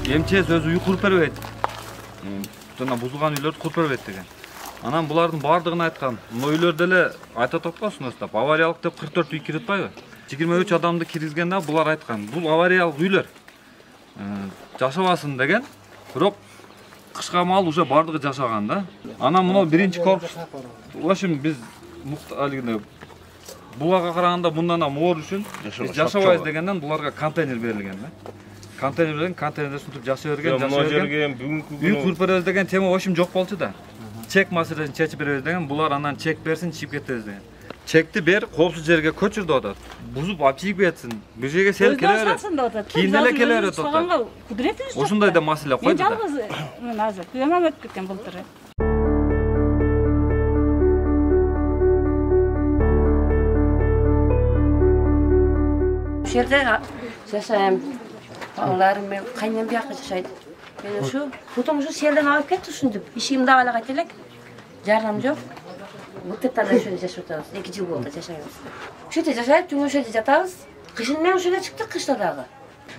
МЧС өзү үй куруп бербейт. Жана бузулган үйлөрдү куруп бербейт деген. Анан булардын бардыгын айткан. Мына үйлөрдө эле айтып атпасыңыз деп, авариялык деп 44 үй кирип атпайбы? 23 адамды киргизгенде булар айткан. Бул авариялык үйлөр. Жашабасын деген. Бирок кышка маал уже бардыгы жашаган да. Анан мына биринчи корпус. В общем, биз алигинде буга караганда мындан да моор үчүн жашабайбыз дегенден буларга контейнер берилген да. Контейнер берген, контейнерде сутуп жашай берген, үй куруп беребиз деген тема ошим жок болчу да. Чек маселесин чечип беребиз деген, булар анан чек берсин, чигип кетебиз деген. Чекти бер, коопсуз жерге көчүр деп атат. Бузуп алып чигип кетсин. Бул жерге сел келе берет. Кийин эле келе берет атат. Ошондой да маселе койду да. Мен жалгыз азыр күнөм өтүп кеткен былтыр. Şerde yaşayayım. Ağlarım ben kaynım bir yakın yaşaydı. Ben şu tutum şu selden alıp gitti düşündüm. İşim daha hala gaytelek. Yardım yok. Bu tepeden şöyle yaşıyoruz. 2 yıl oldu yaşayıyoruz. Şöyle yaşayıp tüm şöyle yatağız. Kışın ben şöyle çıktık kışta dağı.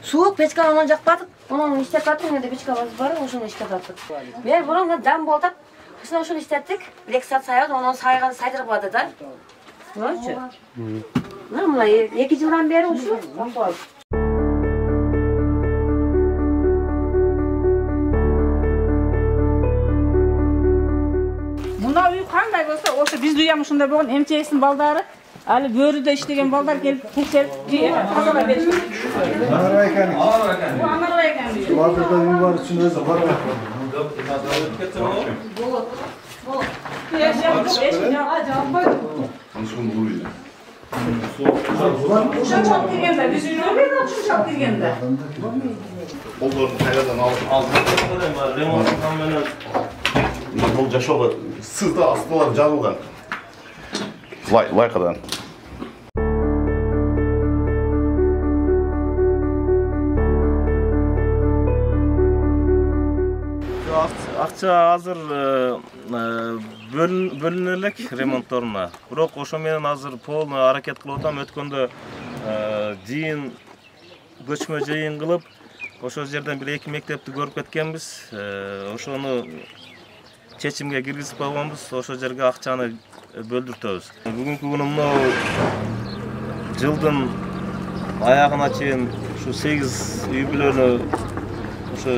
Soğuk peçka ondan jakpadık. Onun işte kattık ne de peçkamız var. Onun işte kattık. Ben bunun dam boldak. Kışın şunu istettik. Bir saat sayıyoruz. Onun sayganı saydırıp vardı da. Ne oldu? Ne mı? 2 yıldan beri şu. Muna uy qanday bolsa, o'sha bizde ham shunday bo'lgan MCS'ning baldari, hali börüde ishlagan baldar kelib tekshirib, tozalab berishdi. Amara ekan. Bu Amara ekan. Baldırda uy var üçün o'zi qara. Bo'ldi. Yaşam yo'q, hech kim yo'q. Javob qo'ydi. Tanışkın buluydu. Uşaq chop kirganda, biz uylarga uşaq chop kirganda. Onların hayradan aldım. Remontdan menen бұл жашоға сызда астылар жабылған. Лайқадан. Акча азыр бөлүнөлүк ремонтторуна. Бирок ошо менен азыр полный аракет кылып атам. Өткөндө жыйын көчмө жыйын кылып, ошол жерден бир 2 мектепти көрүп кеткенбиз. Ошону чечимге киргизип койгонбуз. Ошол жерге акчаны бөлдүртөбүз. Бүгүнкү күнү мынау жылдын аягына чейин ушу 8 үй бүлөнү ошо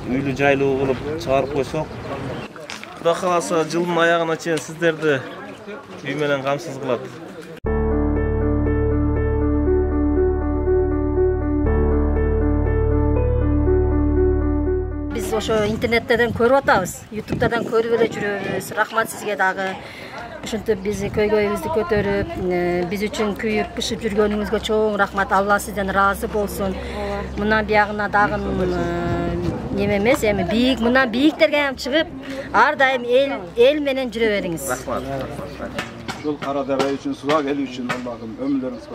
үйлүү жайлуу кылып чыгарып койсок, Кудай кааласа жылдын аягына чейин сиздерди үй менен камсыз кылат. Biz ошо интернеттен көрүп атабыз, YouTube'дан көрүп эле жүрөбүз. Рахмат сизге дагы. Ушинтип биздин көйгөйүбүздү көтөрүп, биз үчүн күйүп бышып жүргөнүңүзгө чоң рахмат. Алла сизден ыраазы болсун. Мындан биягына дагы неме эмес, эми бийик, мындан бийиктерге ham чыгып, ар дайым эл менен жүрө бериңиз. Рахмат. Ушул Кара Дарай үчүн, Сулак эл үчүн Аллахым өмүрлөрүңүз